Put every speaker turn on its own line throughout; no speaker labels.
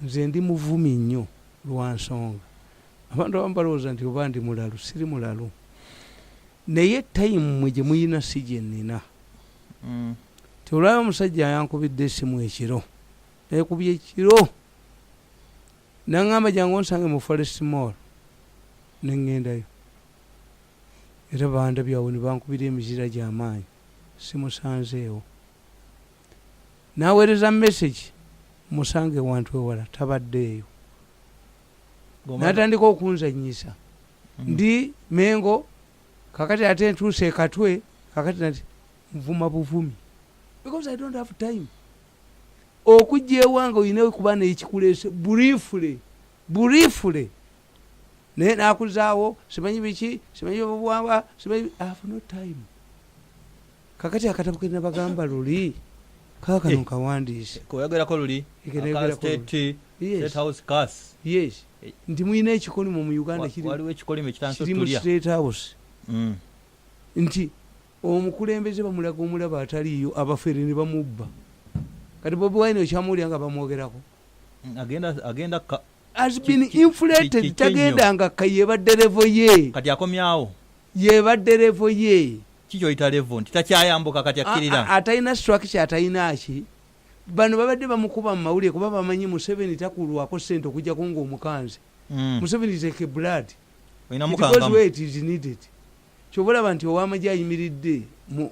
nze ndi muvvumi nnyo lwa nsonga abantu abamu balowooza nti oba ndi mulalu siri mulalu naye tayimu mwe gye muyina si gye nnina teolaba omusajja yankubidde essimu ekiro nekubye ekiro naŋŋamba jangu onsange mu forest mall neŋŋendayo era bandabyawo ne bankubira emizira gy'amaanyi simusanzeewo n'aweereza message musange wantu ewala tabaddeeyo n'atandika okunzanyisa ndi mengo kakati ate ntuuse ekatwe kakati nati nvuma buvumi because I don't have time okujja ewange oyina kuba nekikuleese briefly naye nakuzaawo simanyi biki simanyi obuwangwa simanyi I have no time kakati akatabo ke nabagamba luli kakano kawandiise
koyagerako luli state house cars
yes ndi muyina ekikolimo mu Uganda
waliwo ekikolimo
kiri mu state house nti omukulembeze bamulaga omulaba ataliyo abafere ne bamubba kati Bobi Wine okyamuwulira nga bamwogerako
agenda
has been inflated tagenda nga kayebadde level ye
kati akomyawo
yebadde level ye
kikyoyita level nti takyayambuka kati akkirira
atalina structure atalina ki bano babadde bamukuba mu mawulire kuba bamanyi Museveni takulwako ssente okujja kunga omukanzi Museveni take blood because weight is needed kyobulaba nti ow'amagye ayimiridde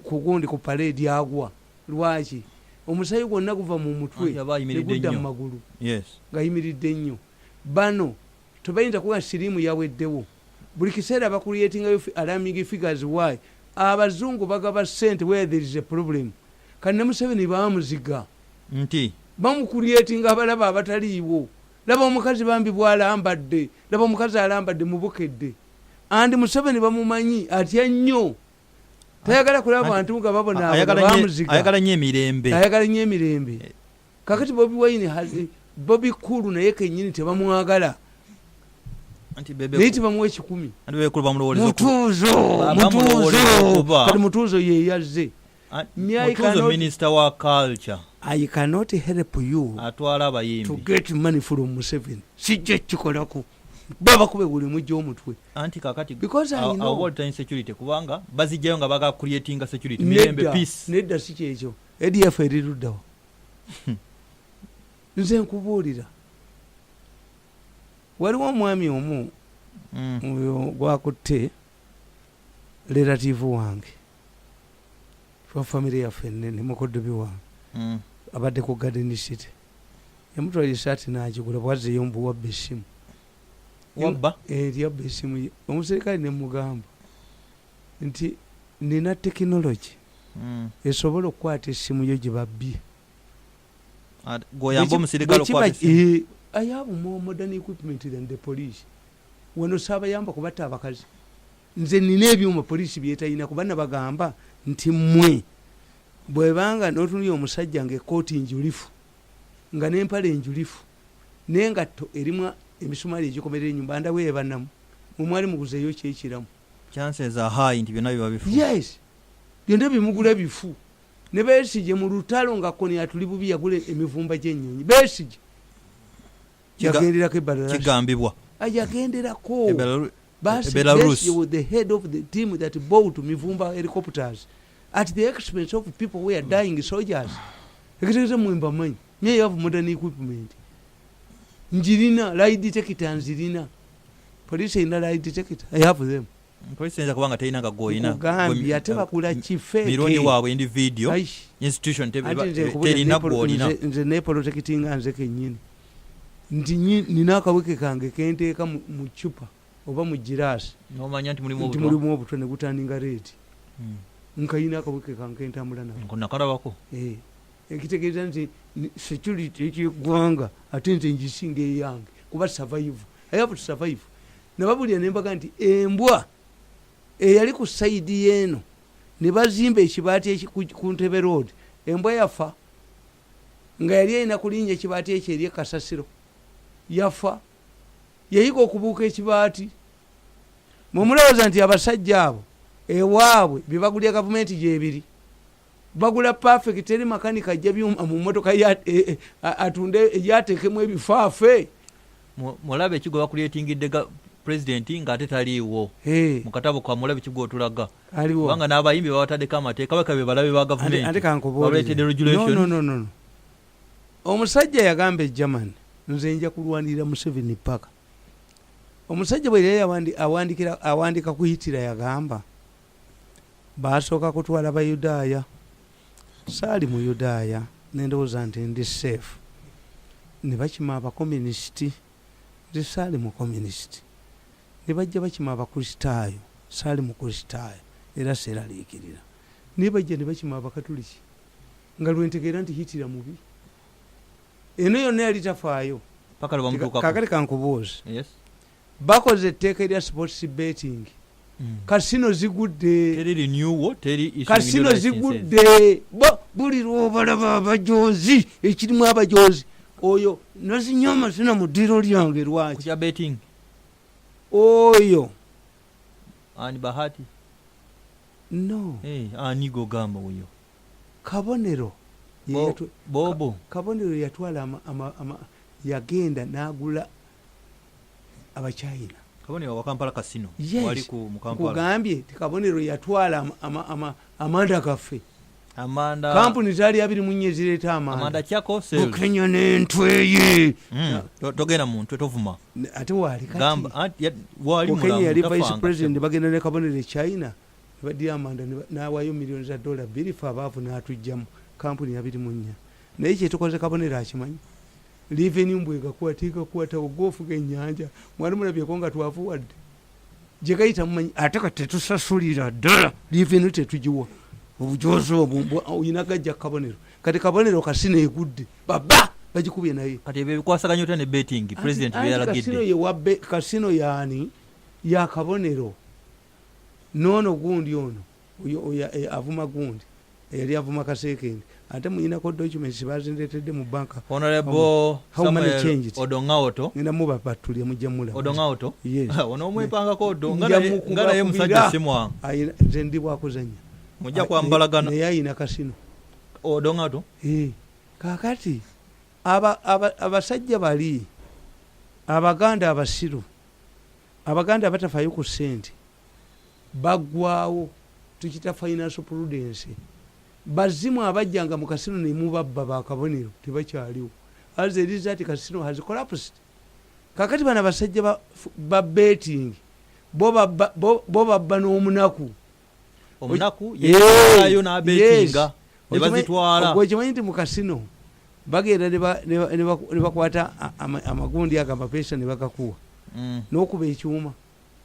ku gundi ku parade agwa lwaki omusayi gwonna guva mu mutwe negudda mu magulu ng'ayimiridde nnyo bano tebayinza kuba siriimu yaweddewo buli kiseera bakuliyetingayo alarming figures why abazungu bagaba ssente where there is a problem kati ne Museveni bamuziga
nti
bamukuliyetinga abalaba abataliiwo laba omukazi bambi bw'alambadde laba omukazi alambadde mubukedde andi Museveni bamumanyi atya nnyo tayagala kulaba bantu nga babona bamuziga
ayagala nnyo
emirembe kakati Bobi Wine Bobi Kulu naye kennyini tebamwagala naye tebamuwa 10 mutuuzo ye yazze
Minister wa Culture
I cannot help you
atwala abayimbi
to get money from Museveni sijja kikolako baba kube buli mujja omutwe
anti kakati
because I know
world insecurity kubanga bazijjayo nga baga creating security mirembe peace
nedda si kyekyo ADF eriruddawo nze nkubuulira waliwo omwami omu gwakutte relative wange fa family yaffe ennene mukoddobi wange abadde ku Garden City yamutwala esaati n'agigula bwazzeeyo mbu wabba essimu
wabba
yabba essimu ye omuserikale ne mugamba nti nina tekinologi esobola okukwata essimu yo gye babbye
goyamba omusirikale okukwata essimu
I have more modern equipment than the police wano saabayamba kubatta abakazi nze nina ebyuma poliisi byetalina kuba nabagamba nti mmwe bwebanga n'otunulya omusajja ng'ekkooti njulifu nga n'empale enjulifu n'engatto erimu emisumaali egikomerera ennyumba ndaweebanamu mumwali muguzeeyo kyekiramu
chances are high nti byonna biba bifu
yes byonna bimugula bifu ne Besigye mu lutalo nga koni atuli bubi yagula emivumba gy'ennyonyi Besigye yagenderako ebalala
kigambibwa
ayagenderako Besigye was the head of the team that bought mivumba helicopters at the expense of people who are dying soldiers ekitegeeza mwemba manyi nye have modern equipment njirina lie detector nzirina police ina lie detector I have them
police inza kubanga teyina gagoyina
Gambia ate bakula kifeke
Mirundi waabwe individual institution terina gwolina
nze ne protecting nze kennyini nti nina akaweke kange kenteeka mu chupa oba mu girasi
nomanya nti mulimu
obutwa ne gutandinga reeti nkayina akaweke kange ntambula nako
nakalabako
ekitegeeza nti security eky'eggwanga ate nze ngisinga eyange kuba survive I have to survive nababulira nembaga nti embwa eyali ku sayidi yeeno ne bazimba ekibaati ku Ntebe road embwa yafa nga yali erina kulinnya ekibaati ekyo eri ekasasiro yafa yayiga okubuuka ekibaati mumulowooza nti abasajja abo ewaabwe bye bagulya gavumenti gyebiri bagula perfect eri makanika ajja byuma mu motoka atunde yatekemu ebifaafe
mulabe ekigo bakuletingidde president ng'ate taliiwo mu katabo ka mulabe ekigo otulaga kubanga n'abayimbi babataddeko amateeka bakabe balabe ba gavumenti
no omusajja yagamba e German nze nja kulwanirira Museveni paka omusajja bwe yali awandika ku Hitler yagamba basooka kutwala Bayudaaya saali mu Yudaaya nendowooza nti ndi safe ne bakima abakomunisiti nze saali mu komunisiti ne bajja bakima abakristaayo saali mu kristaayo era seeraliikirira ne bajja ne bakima abakatuliki nga lwentegeera nti Hitler mubi eno yonna yali tafaayo kakati kankubuuzi bakoze etteeka erya sports betting kasino zigudde buli lwobalaba abajozi ekirimu abajozi oyo nazinyoma zina mu ddiro lyange lwaki oyo
ani bahati
no
anigo gamba oyo
kabonero
bobo
kabonero yatwala yagenda n'agula abachina
kabonero wakampala kasino
wali ku Kampala kugambye kabonero yatwala amanda kaffe
amanda
kampuni zali abiri munye zireta
amanda kyako sales
Kenya n'entweye
togenda muntu tovuma
ate wali kati
gamba wali
mu Kenya yali vice president bagenda ne kabonero China badi amanda n'awayo milioni za $2 bilifa abavu n'atujjamu kampuni abiri munye naye kye tukoze kabonero akimanyi revenue mbwega kuwata ogofu g'ennyanja mwali mulabyeko nga twafuwadde gye gayita mumanyi ate kati tetusasulira ddala revenue tetugiwa obujozi obwo oyina gajja kabonero kati kabonero kasino egudde baba bagikubye naye
kati ebyo bikwasaganya otya ne betting president byalagidde
kasino yaani ya kabonero nono gundi ono avuma gundi yali avuma kasekendi ate muyinako documents bazindeetedde mu banka
honorable Samuel Odongaoto
ngenda mubabatulye mujja mulaba
Odongaoto ono omwepangako odo nga naye musajja simwa
nze ndi bwakuzanya
mujja kwambalagana
naye ayina kasino
Odongaoto
kakati abasajja bali abaganda abasiru abaganda abatafaayo ku ssente baggwawo tukita financial prudence bazimu abajjanga mu kasino ne mubabba bakabonero tebakyaliwo as a result kasino has collapsed kakati bana basajja ba betting bo babba n'omunaku
yeyo na bettinga nebazitwala
okimanyi nti mu kasino bagenda ne bakwata amagundi ago amapesa ne bagakuwa n'okuba ekyuma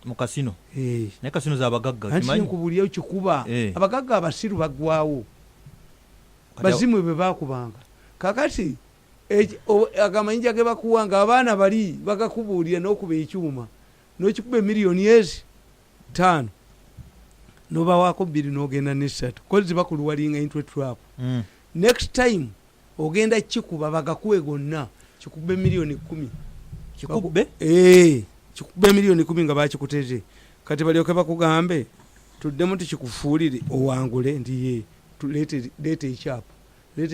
mu kasino naye kasino z'abagagga
kimanyi nkubulyayo kikuba abagagga abasiru baggwawo bazimu bwe bakubanga kakati agamanyija ge bakuwanga abaana bali bagakubuulira n'okuba ekyuma n'okikuba miliyoni $5 n'obawaako 2 n'ogenda ne3 kozi bakuluwalinga into trap next time ogenda kikuba bagakuwe gonna kikube miliyoni 10
kikube
kikube miliyoni 10 nga bakikuteze kati balyoke bakugambe tuddemu tukikufuulire owangule ndi ye leete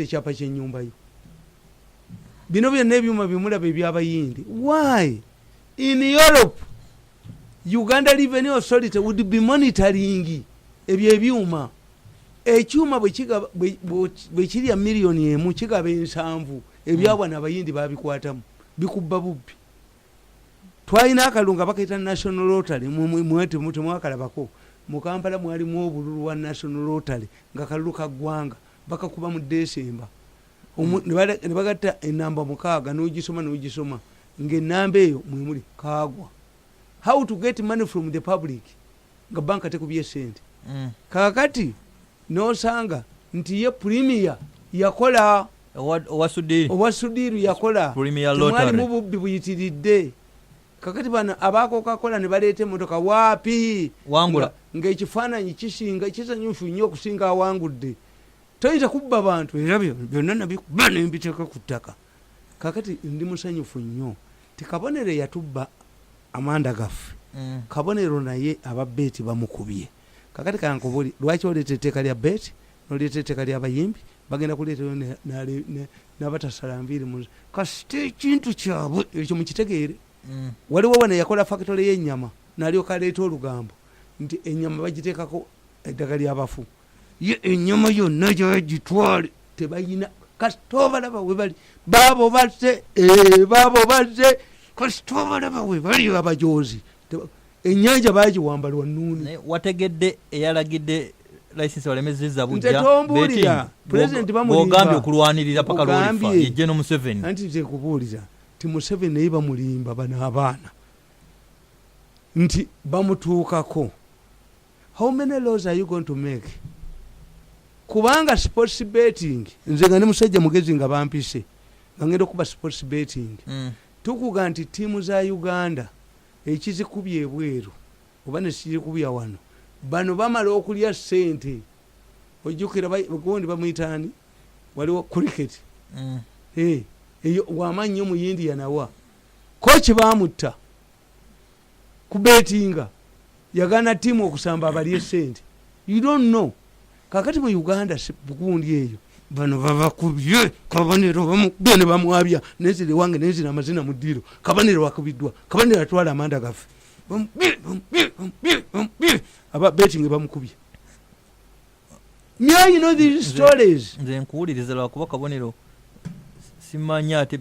ekyapa ky'ennyumba yo bino byonna ebyuma bimulaba ebyabayindi why in Europe Uganda Revenue Authority would be monitoring ebyo ebyuma ekyuma bwe kirya miliyoni emu kigaba 7 ebyabwana abayindi babikwatamu bikubba bubbi twalina akalunga bakaita National Lottery mwete mwakalabako mu Kampala mwalimu obululu wa National Lottery nga kalulu kaggwanga bakakuba mu December ne bagatta enamba 6 n'ogisoma ng'enamba eyo mwemuli kagwa how to get money from the public nga banka tekubye sente kakati nosanga nti ye premier yakola owasudiru yakola mwali mu bubbi buyitiridde kakati bana abakokakola ne baleeta emotoka waapi
wangula
ng'ekifaananyi kisinga kisanyufu nnyo okusinga awangudde toyinza kubba bantu era byonna nabikuba ne mbiteeka ku ttaka kakati ndi musanyufu nnyo tikabonero yatubba amanda gaffe kabonero naye ababeeti bamukubye kakati kankubuli lwaki oleeta etteeka lya beeti noleta etteka lyabayimbi bagenda kuleetayo n'abatasala nviiri mu kasite ekintu kyabwe ekyo mukitegeere. Waliwo wano yakola factory y'ennyama n'alyoka aleeta olugambo nti ennyama bagiteekako eddagala lyabafu ye ennyama yonna gyagitwale tebayina kasita obalaba we bali baabo bazze kasita obalaba we bali abajoozi ennyanja baagiwamba lwannuuni.
Wategedde eyalagidde license walemezeza bujja
ntetombuulira pulezidenti
bamugambye okulwanirira paka lwolifa yejje no Museveni
anti tekubuulira ti Museveni naye bamulimba bano abaana nti bamutuukako. How many laws are you going to make? Kubanga sports betting nze nga ne musajja mugezi nga bampise nga ngenda okuba sports betting tukuga nti tiimu za Uganda ekizikubye ebweru oba ne kizikubya wano bano bamala okulya ssente. Ojjukira gundi bamuyitaani waliwo cricket eyo wamaanyi nnyo mu India nawa kochi baamutta ku betinga yagana tiimu okusamba abalye ssente. You don't know. Kakati mu Uganda bugundi eyo bano babakubye Kabaniro bamukubye ne bamwabya nezire wange nezire amazina mu ddiro Kabaniro wakubiddwa Kabaniro atwala amanda gafe aba betting bamukubye. Now you know these stories.
Nze nkuwuliriza lwakuba Kabonero simanya ate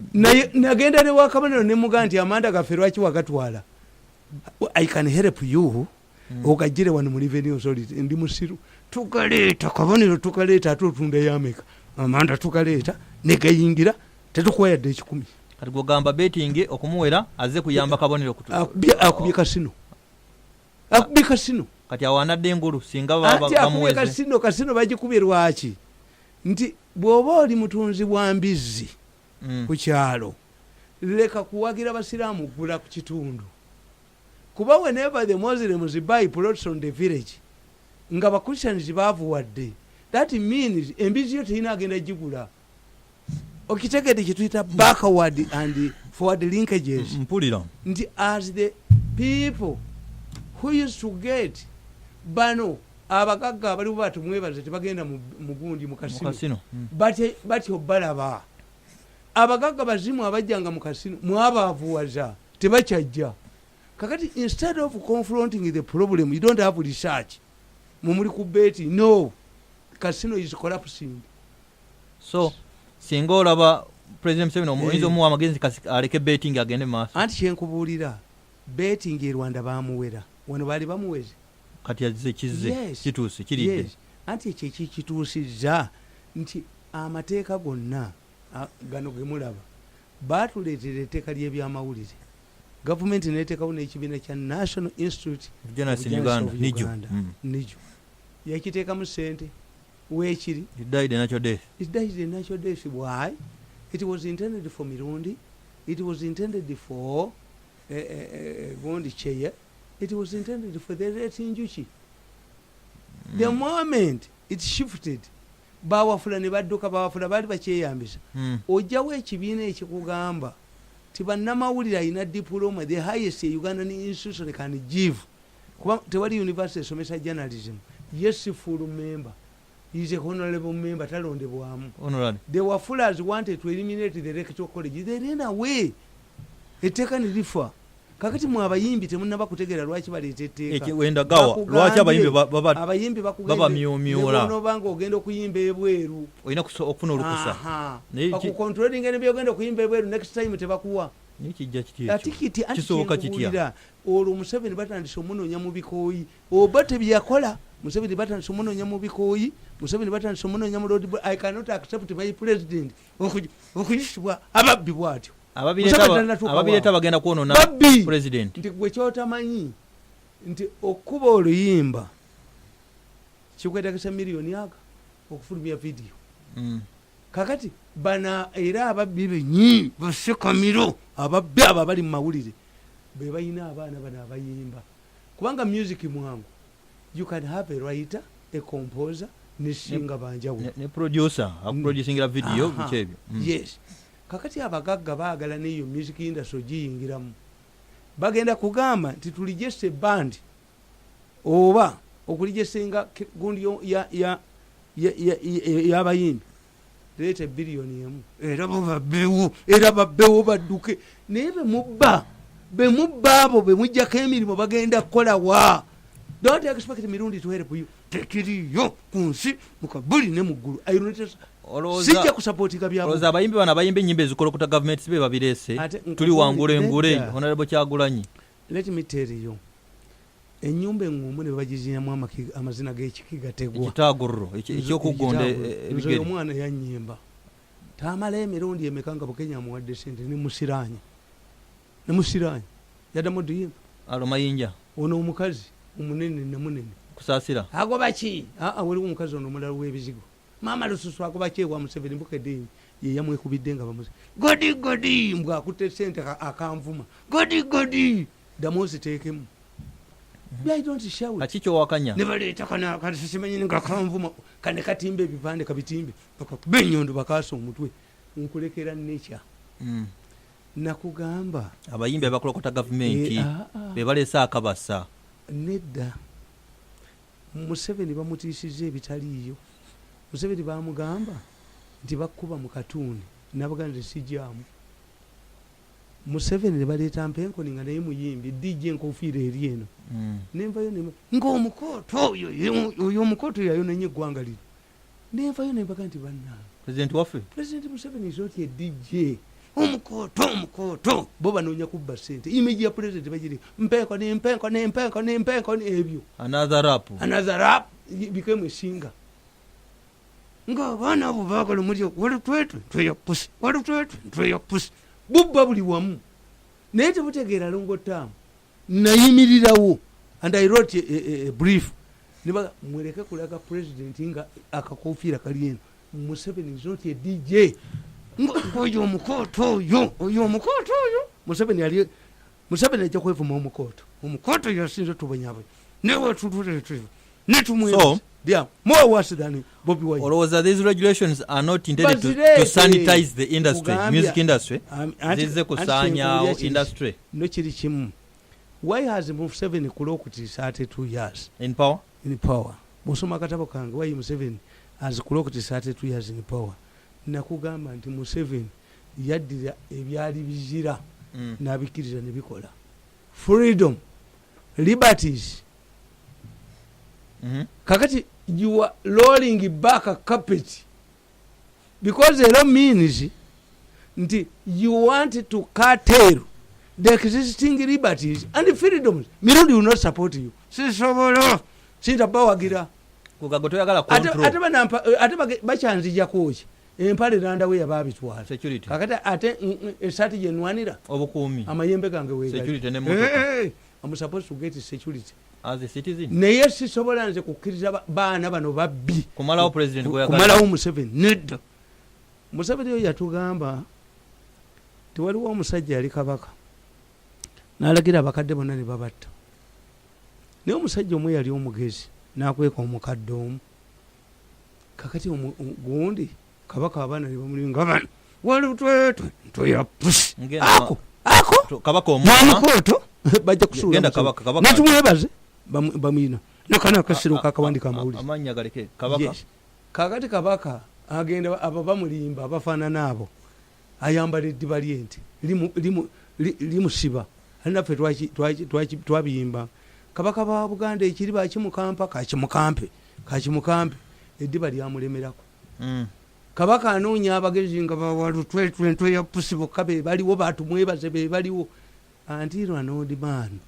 nagenda ne wa Kabonero ne muganti amanda gafe lwaki wagatwala. I can help you. Okajire wano mu revenue authority ndi musiru tukaleeta Kabonero tukaleeta atutunda yameka amanda tukaleeta negayingira tetukwayadde ekikumi.
Kati gogamba betting okumuwera aze kuyamba Kabonero
akubye kasino akubye kasino
kati awanadde engulu singa bamuweze
kasino bagikubye lwaki nti bw'oba oli mutunzi bwa mbizzi ku kyalo leka kuwagira abasiraamu gula ku kitundu. Kuba whenever the Muslims buy plots on the village nga ba Christians bavuwadde that means embizi yote ina agenda jigula. Okitegede kituyita backward and forward linkages
mpulira
nti as the people who used to get bano abagagga abali batu mwebaze tebagenda mugundi mu kasino bati obalaba abagagga bazimu abajjanga mu kasino mwabavuwaza tebachajja. Kakati instead of confronting the problem you don't have research mumuli ku beti no casino is collapsing.
So singa olaba President Museveni omuyinza omuwa amagezi aleke betting agende maaso.
Anti kyenkubuulira betting e Rwanda bamuwera wano bali bamuweze
kati azize kizze kituuse kiridde.
Anti ekyo kituusizza nti amateeka gonna gano gemulaba baatuleetera etteeka ly'ebyamawulire. Government neteekawo n'ekibiina kya National Institute
of Journalists in Uganda
nijo yakiteekamu ssente weekiri.
It died a natural
death. Why? It was intended for Mirundi. It was intended for Gondi Cheya. It was intended for the late Njuki. The moment it shifted bawafula ne badduka bawafula bali bakyeyambisa ojjawo ekibiina ekikugamba tibannamawulire ayina diploma the highest Ugandan institution can give. Kuba tewali university esomesa journalism. Yes, full member. He is a honorable member talondebwamu. The Wafulas wanted to eliminate the electoral college. They ran away. Etteka ne lifa. Kakati mu abayimbi temunnaba kutegeera lwaki baleeta etteeka.
Wenda gawa lwaki
abayimbi
baba myomyola
n'obanga ogenda okuyimba ebweru
olina okufuna olukusa
bakukontrolinga ne byogenda okuyimba ebweru next time tebakuwa
nikijja kitya
tikiti kisoboka kitya. Olwo Museveni batandise omunoonya mu bikooyi oba tebyakola. Museveni batandise omunoonya mu bikooyi. Museveni batandise omunoonya mu road. I cannot accept my president okuyisibwa ababbi bwatyo.
Ababireeta bagenda kwonona president
nti gwe kyotamanyi nti okuba oluyimba kikwetagisa miliyoni aga okufulumya vidiyo. Kakati bana era ababbi benyi basekamiro ababbi abo bali mu mawulire be bayina abaana bano abayimba kubanga music mwangu. You can have a writer, a composer, ne singer banjawulo
ne producer producing video bikyebyo.
Yes. Kakati abagagga baagala n'iyo music industry giyingiramu bagenda kugamba nti tulijese band oba okulijesenga gundi y'abayimbi leeta biliyoni emu era babbewo badduke naye bemubba abo bemujjako emirimu bagenda kukolawa. Don't expect Mirundi to help you. Tekiriyo ku nsi mu Kabuli ne mu ggulu. Sijja kusapootinga byabo.
Olowooza abayimbi bano abayimba ennyimba ezikolokuta gavumenti sibe babireese tuli wangule Honorable Kyagulanyi.
Let me tell you. Ennyumba engumu ne bagizinamu amazina g'ekikiga tegwa.
Ekitagurro eky'okuggonda ebigere.
Omwana yannyimba. Tamale emirundi emekanga Bukenya amuwadde sente ne musiranya. Yaddamu duyimba.
Alomayinja.
Ono omukazi omunene ne munene.
Kusaasira.
Agoba ki? Waliwo omukazi ono omulala w'ebizigo. Maama Lususu agoba ki ewa Museveni Mbukedde ye yamwekubidde nga bamuzi. Godi mbwa akutte sente akanvuma. Godi. Damozi teekemu. I don't shout.
Kakicho wakanya.
Never leeta kana simanyi nga kanvuma kane katimbe ebipande kabitimbe. Benyondo bakaso omutwe. Nkulekera nature. Nakugamba
abayimbi abakolokota gavumenti be baleesa akabasa.
Nedda Museveni bamutiisizza ebitaliiyo. Museveni bamugamba nti bakkuba mu katuuni nabaganda sijjaamu. Museveni ne baleeta Mpenkoni nga naye muyimbi DJ enkofiira eri eno. Nenvayo ng'omukooto oyo omukooto yayonanye eggwanga lino. Nenvayo ne mbaga nti bannange
President waffe
President Museveni isoti ye DJ omukooto bo banoonya kubba ssente. Image ya president bagiri Mpenkoni ebyo.
Another rap
became a singer. Ng'abaana abo baagala omulyo walutwetwe ntweya pusi bubba buli wamu naye tebutegeera longotaamu. Nayimirirawo and I wrote a brief niba mweleke kulaga president nga akakofiira kali eno. Museveni is not a DJ. Oyo omukooto oyo Museveni ajja kwevuma omukooto yasinze tubanyabo newe tutulete netumwe more worse than Bobby Wine.
Olowooza these regulations are not intended to sanitize the industry, music industry. Zize kusaanyaawo industry.
No kiri kimu. Why has Museveni kulokoti 32 years
in power?
Musoma katabo kange why Museveni has kulokoti 32 years in power. Nakugamba nti Museveni yaddira ebyali bizira n'abikiriza ne bikola. Freedom, liberties. Kakati you are rolling back a carpet because it all means nti you want to curtail the existing liberties and freedoms. Mirundi will not support you. Sisobola sintabawagira
kugago toyagala control
ate bachanzija kochi empale randa we yababitwala
security
kakati ate esati yenwanira
obukuumi
amayembe gange we
security ne moto.
I'm supposed to get security
as a citizen.
Naye sisobola nze kukkiriza baana bano babbi
kumalawo president goyagala
kumalawo Museveni nedda. Museveni oyo yatugamba tiwaliwo omusajja yali kabaka n'alagira abakadde bonna ne babatta naye omusajja omwe yali omugezi n'akweka omukadde omu kakati gundi kabaka abaana ne bamulinga bano walutwetwe ntoyapusi ako
kabaka omukooto
bajja kusuula natumwebaze bamwina nakana akasiruka akawandika amawulire
amanya galeke kabaka
kakati kabaka agenda abo bamulimba abafaanana abo ayambala eddiba lyente limusiba alinaffe twabiyimba kabaka ba Buganda ekiri bakimukampa kakimukampe eddiba lyamulemerako. Kabaka anoonya abagezi nga bawalutwetwe ya pusi bokka be baliwo batumwebaze be baliwo antirwa n'odimaani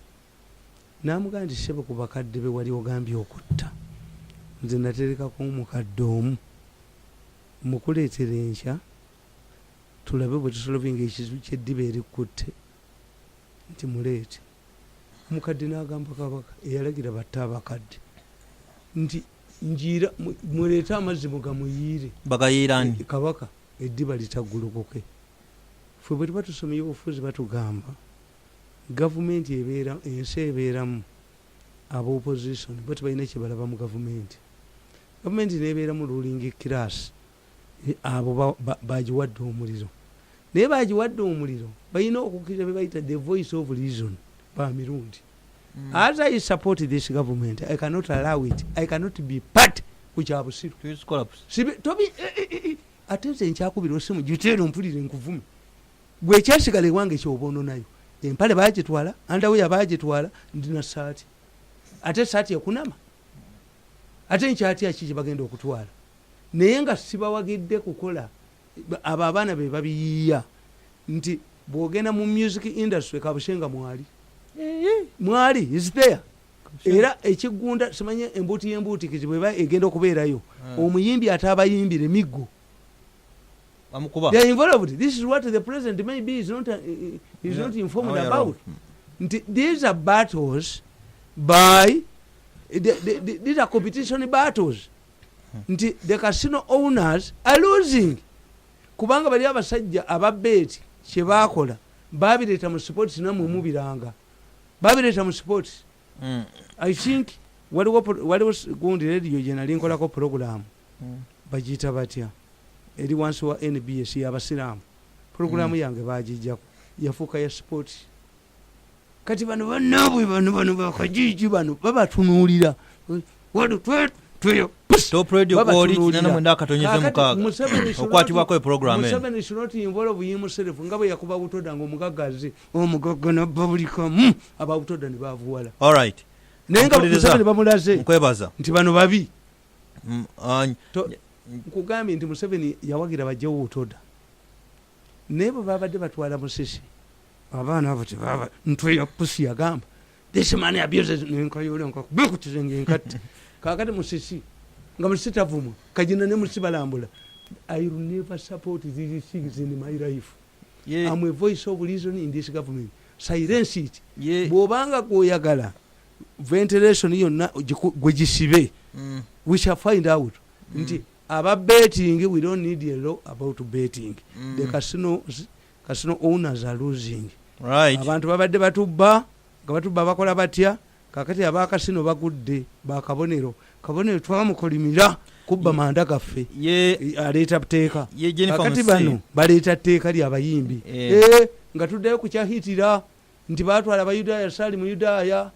n'amugamba nti sebo ku bakadde be wali ogambye okutta nze naterekako omukadde omu mukuleetera enkya tulabe bwe tusolovinga ekizibu ky'eddiba erikutte nti muleete. Omukadde n'agamba kabaka eyalagira batte abakadde nti njira muleete amazzi mugamuyiire
bagayiirani
kabaka eddiba litaggulukuke. Ffe bwe tuba tusomye obufuzi batugamba gavumenti ebeera ensi ebeeramu aba opposition bwe tebalina kyebalaba mu gavumenti. Gavumenti neebeeramu ruling class abo bagiwadde omuliro naye bagiwadde omuliro balina okukkiriza be bayita the voice of reason ba Mirundi. As I support this government, I cannot allow it. I cannot be part ku kyabusiru ate nze nkyakubira osimu giteero mpulire nkuvume gwe ekyasigala ewange kyobono nayo empale bagitwala andaweya bagitwala ndina saati ate saati ekunama ate nkyatya kiki bagenda okutwala naye nga sibawagidde kukola abo abaana be babiyiiya nti bwogenda mu music industry kabushenga mwali is there era ekigunda simanye embuti y'embuti kizibweba egenda okubeerayo omuyimbi ate abayimbire miggo they are involved. This is what the president maybe is not informed about. These are battles by these are competition battles. The casino owners are losing kubanga bali abasajja ababeti kyebakola babireta mu sports namwe mubiranga babireta mu sports. I think waliwo gundi radio general nkolako program bagita batya eri wansi wa NBS y'abasiraamu programu yange bagijjako yafuuka ya sport kati bano bannabwe bano bakajiji bano babatunuulira
Top radio quality nana mwenda akatonyeze mukaga okwatibwako e program
Museveni should not involve himself nga bwe yakuba butoda ng'omugagazi omugagga nababulika ababutoda ne bavuwala.
All right,
nenga Museveni bamulaze
nkwebaza
nti bano babi nkugambye nti Museveni yawagira bajjawo butoda nebo babadde batwala musisi abaana abo tebaba ntwe ya pusi yagamba this man abuses nkayole nkakubekutizenge nkatti kakati musisi nga musita vumu kajina ne musibalambula. I will never support these things in my life. I'm a voice of reason in this government. Silence it. Bobanga koyagala ventilation yonna gwegisibe. We shall find out. Nti about betting, we don't need a law about betting. The casino owners are losing.
Right.
Abantu babadde batubba bakola batya kakati abakasino bagudde bakabonero kabonero twamukolimira kubba manda gaffe aleeta teeka kakati bano baleeta teeka lya bayimbi nga tuddeyo kukyahitira nti batwala abayudaaya sali mu yudaaya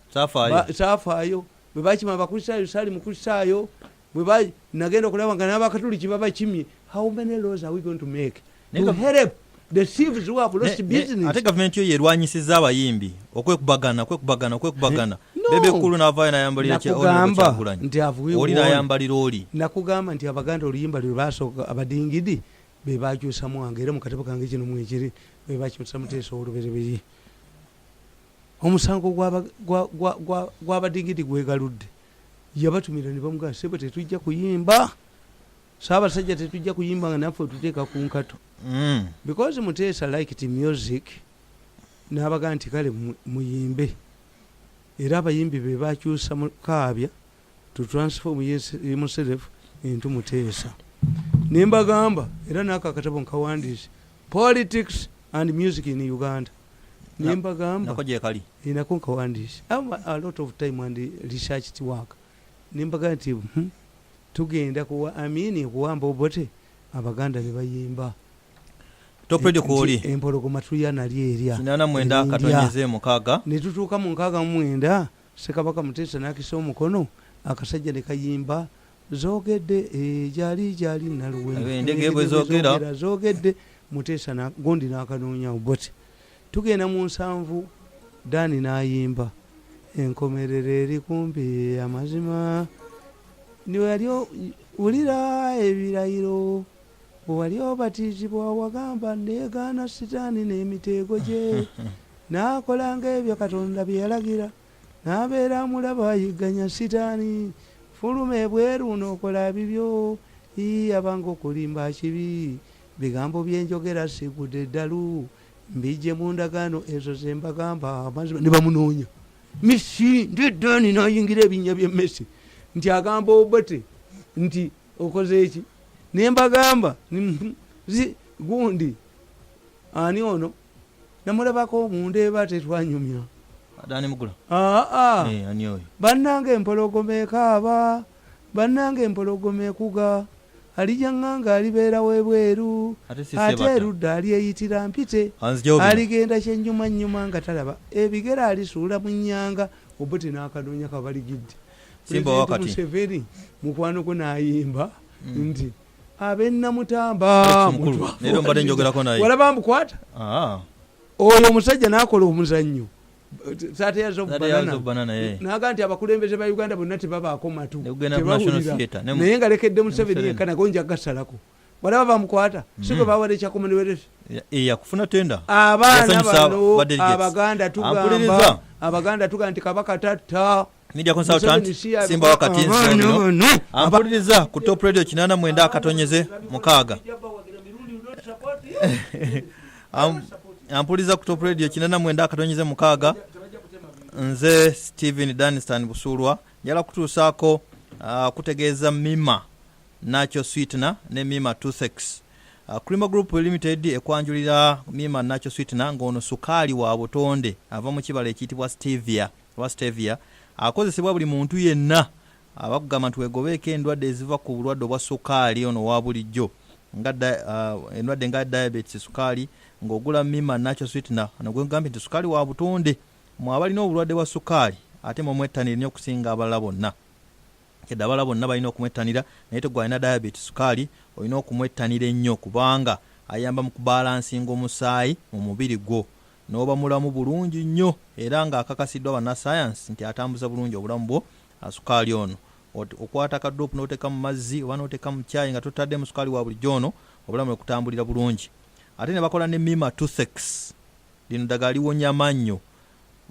safaayo bwe bakima abakristaayo sali mu kristaayo bwe nagenda okulaba nga n'abakatuliki babakimye. How many laws are we going to make to help the thieves who have lost business?
Ate government yo yerwanyisiza abayimbi okwekubagana bebe kulu n'avaayo n'ayambalira
Nakugamba nti
oli n'ayambalira oli
nakugamba nti Abaganda oluyimba lwe basooka abadingidi be bakyusa mwange era mu katabo kange kino mwekiri be bakyusa Muteesa olubereberye. Omusango gw'abadingidi gwegaludde yabatumira ne bamugamba sebo tetujja kuyimba Saabasajja tetujja kuyimba nga naffe tuteeka ku nkato because Muteesa liked music n'abaga nti kale muyimbe era abayimbi be bakyusa mu kaabya to transform himself into Muteesa. Nembagamba era n'aka katabo nkawandiise politics and music in Uganda. Nembagamba
nako gye kali
inako nkawandiise a lot of time and research work. Nembaga nti tugenda kuwamba obote Abaganda ne bayimba
top radio kwoli
empologoma tuyana lyerya
89
ne tutuuka mu 69 Ssekabaka Muteesa n'akisa omukono akasajja ne kayimba zoogedde jali naluwe
endege bwe
zoogedde Muteesa na gondi n'akanoonya obote. Tugenda mu 7 Dani n'ayimba enkomerere eri kumpi amazima niwe yalyo ulira ebirayiro wali obatizibwa wagamba ndeegaana sitaani n'emiteego gye n'akolanga ebyo Katonda bye yalagira n'abeera mulaba ayigganya sitaani fuluma ebweru n'okola bibyo abanga okulimba kibi bigambo byenjogera sigudde eddalu mbijje mu ndagaano ezo ze mbagamba amazima ne bamunoonya misi ndeddaani n'ayingira ebinnya by'emmesi nti agamba obote nti okoze eki nembagamba gundi ani ono namulabako mundeeba tetwanyumya
Adani Mugula
ani oyo bannange empologoma ekaaba bannange empologoma ekuga alijanganga alibeera webweru ate erudda alyeyitira mpite aligenda kyennyuma nga talaba ebigera alisuula mu nnyanga obote n'akanoonya kabaligidde
Simba wakati
Museveni mukwano ko nayimba nti abennamutamba
nero mbadde njogerako naye
walaba mbukwata oyo omusajja n'akola omuzannyo saateyazo banana naga nti abakulembeze ba Uganda bonna tebabaako matu naye nga lekedde Museveni yekka nago nja gasalako walaba bamukwata sikwe bawale kya Commonwealth
kufuna tenda
abaana bano Abaganda tugamba nti Kabaka tatta
Media consultant Simba wakati nzino ampuliriza ku Top Radio 89 akatonyeze mukaaga ampuliriza ku Top Radio 89 akatonyeze mukaaga nze Steven Danistan Busulwa njala kutuusaako kutegeeza Mima Nacho Sweetener ne Mima Toothache Creamer Group Limited ekwanjulira Mima Nacho Sweetener ng'ono sukaali wa butonde ava mu kibala ekiyitibwa stevia akozesebwa buli muntu yenna abakugamba nti wegobeeko endwadde eziva ku bulwadde obwa sukaali ono wa bulijjo endwadde nga diabetes sukaali ng'ogula Mima Nacho Sweetener nagwegambye nti sukaali wa butonde mwabalina obulwadde bwa sukaali ate mwettanira nnyo okusinga abalala bonna kedde abalala bonna balina okumwettanira naye tegwalina diabetes sukaali olina okumwettanira ennyo kubanga ayamba mu kubalansinga omusaayi mu mubiri gwo n'oba mulamu bulungi nnyo era ng'akakasiddwa bannasayansi nti atambuza bulungi obulamu bwo sukaali ono okwata kadoopu n'oteeka mu mazzi oba n'oteeka mu caayi nga totadde mu sukaali wa bulijjo ono obulamu ne kutambulira bulungi ate ne bakola ne Mima Toothache lino ddagala liwonya amannyo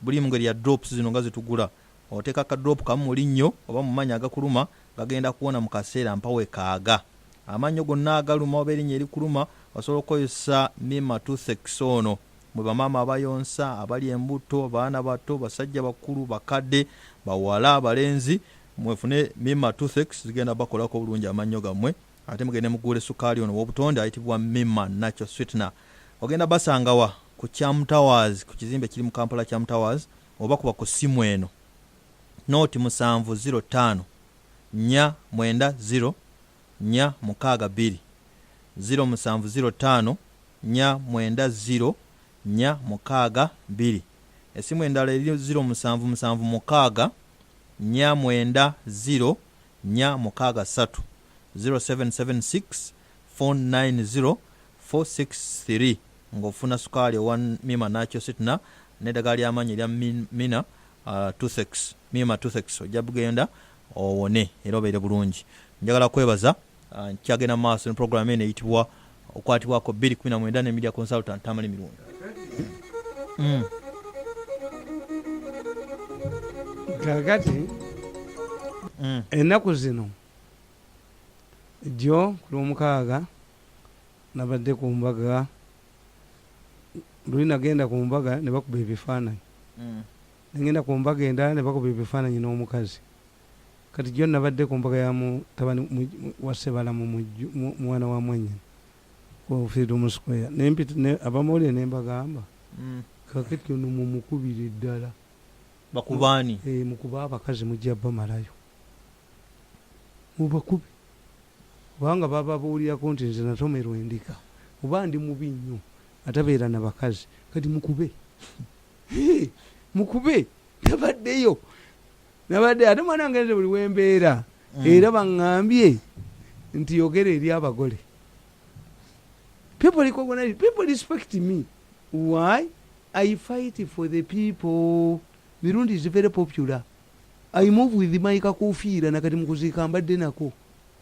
buli mu ngeri ya drops zino nga zitugula oteeka akadoopu kamu mu linnyo oba mu mannyo agakuluma gagenda kuwona mu kaseera mpawe kaaga amannyo gonna agaluma oba erinnya erikuluma osobola okukozesa Mima Toothache ono mwe bamaama abayonsa abali embuto baana bato basajja bakulu bakadde bawala abalenzi mwefune Mima Toothache zigenda bakolako bulungi amannyo gammwe ate mugende mugule sukaali ono w'obutonde ayitibwa Mima Nacho Sweetener ogenda basangawa ku Cham Towers ku kizimbe kiri mu Kampala Cham Towers oba kuba ku simu eno noti 705 490 462 0705 490 462 esimu endala eri 0776 490 463 0776 490 463 ng'ofuna sukaali owa Mima Nacho Sweetener n'eddagala ly'amaanyi erya Mima Toothache ojja bugenda owone era obeere bulungi njagala kwebaza kyagenda mu maaso ne programu eno eyitibwa okwatibwako 2019 ne media consultant Tamale Mirundi
kakati ennaku zino jjo ku lwomukaaga nabadde ku mbaga luli nagenda ku mbaga ne bakuba ebifaananyi nagenda ku mbaga endala ne bakuba ebifaananyi n'omukazi kati jjo nabadde ku mbaga ya mutabani wa Sebalamu mwana wa Mwenye ku Freedom Square abamawulire ne mbagamba kakati ono mumukubira eddala
bakubaani
mukuba abakazi mujja bamalayo mubakube kubanga baba bawulirako nti nze natomerwa endika oba ndi mubi nnyo atabeera na bakazi kati mukube mukube nabaddeyo ate mwana wange nze buli wembeera era baŋŋambye nti yogera eri abagole people recognize people respect me why I fight for the people. Mirundi is very popular. I move with my kakufiira nakati mukuzika mbadde nako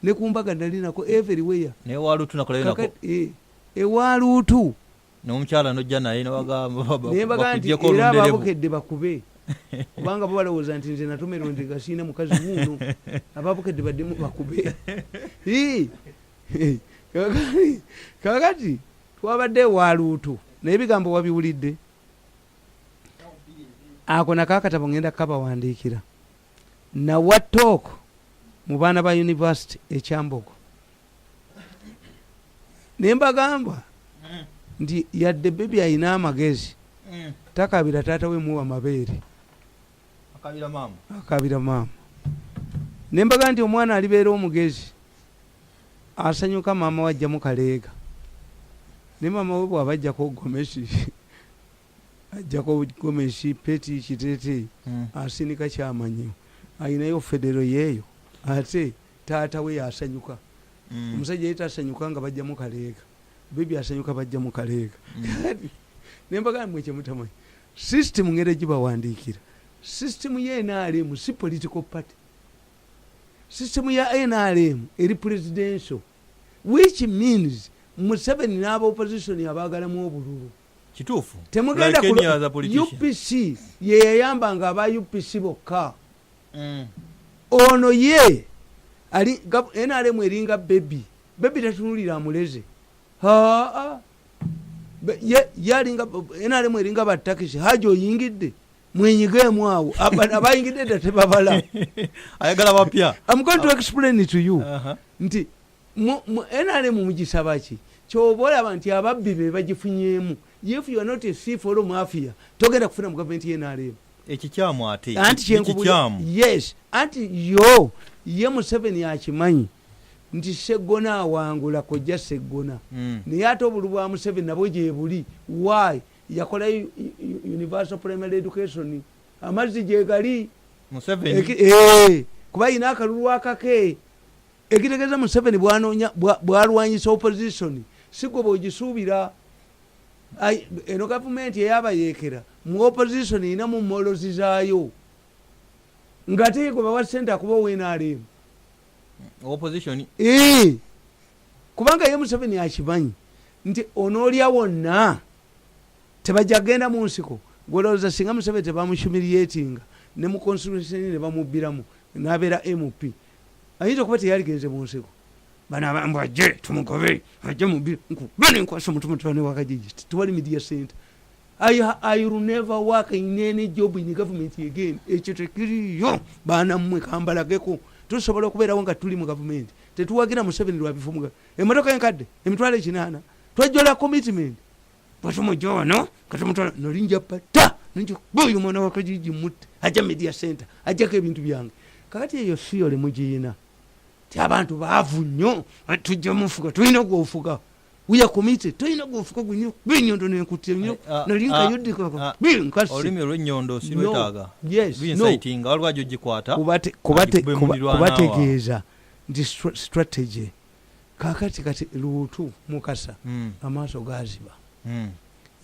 ne kumbaga ndali nako everywhere
ne walutu nakola nako
walutu
n'omukyala nojja naye n'abagamba
bakujjeko olunderebo era ababukedde bakube kubanga bo balowooza nti nze natomero ndiga siina mukazi wuuno ababukedde baddemu bakube kakati twabadde walutu naye ebigambo wabiwulidde ako nakakatabo ngenda kabawandiikira na watooko mu baana ba university ekyambogo ne mbagamba nti yadde bebi ayina amagezi takabira taata we muwa mabeere akabira maama ne mbagamba nti omwana alibeera omugezi asanyuka maama wajjamu kaleega ne maama we bw'abajjako gomesi ajjako gomesi peti kiteete asinika kyamanyiwo ayinayo federo yeeyo ate taata we yasanyuka omusajja yita asanyuka nga bajja mu kaleega bebi asanyuka bajja mu kaleega nembaga mwe kyemutamanyi system ngere gibawandiikira system ya NRM si political party system ya NRM eri presidential which means Museveni n'aba opposition abaagalamu obululu
kituufu
temugenda UPC ye yayamba nga aba UPC bokka ono ye ali NRM eringa bebi tatunulira amuleze yalinga NRM eringa batakisi hajo oyingidde mwenyigemu awo abayingidde dda tebabala
ayagala bapya.
I'm going to explain it to you nti NRM mugisaba ki kyobolaba nti ababbi be bagifunyemu. If you are not a thief or mafia togenda kufuna mu government ye NRM
ekikyamu ate
ekikyamu yes anti yo ye Museveni akimanyi nti Seggona awangula kojja Seggona naye ate obulu bwa Museveni nabwo gye buli why yakola universal primary education amazzi gye gali
Museveni
kuba ina akalulu akake ekitegeeza Museveni bwalwanyisa opposition sigwe bwogisuubira eno gavumenti eyabayeekera mu opposition ina mu mmolozi zaayo nga teekwe bawa ssente akuba NRM
opposition
kubanga ye Museveni akimanyi nti onoolya wonna tebajja genda mu nsiko gwolowooza singa Museveni tebamuhumiliatinga ne mu constitution ne bamubbiramu n'abeera MP ayinza okuba teyaligenze mu nsiko bana bambu ajje tumugobe ajje mubiri bani nkwasa mutumutane wakajiji tuwali media center I will never work in any job in the government again ekitekiriyo bana mmwe kambalageko tusobola okubeerawo nga tuli mu government tetuwagira Museveni lwabifumuga emotoka enkadde emitwalo 8 twajjola commitment patumujowa no katumutwala nolinja pata ninjo boyo mwana wakajiji mutte ajja media center ajjako ebintu byange kakati eyo fiole mugiyina ti abantu baavu nnyo tujja mufuga tulina gwofuga uya komite tulina gwofuga gunyo binyondo nekutte nnyo nalinga yudika binkasi
olimi olw'ennyondo silwetaaga
binsaitinga
waliwo ajo gikwata
kubategeeza nti strategy kakati kati luutu mukasa amaaso gaziba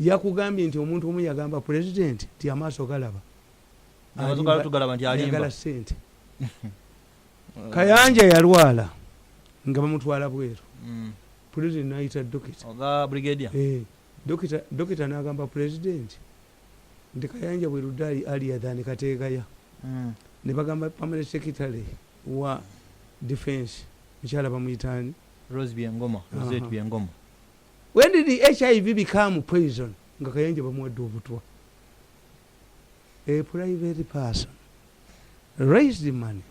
yakugambye nti omuntu omu yagamba president ti amaaso galaba ayagala ssente Kayanja yalwala nga bamutwala bweru president naita
brigadier
dokita n'agamba president nti Kayanja bweru dali aliya than Kateegaya ne bagamba permanent secretary wa defense mukyala bamuyitani
Rose Byengoma
when did the HIV become poison nga Kayanja bamuwadde obutwa a private person raised the money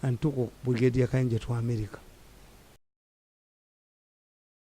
and took Brigadier Kayanja to America.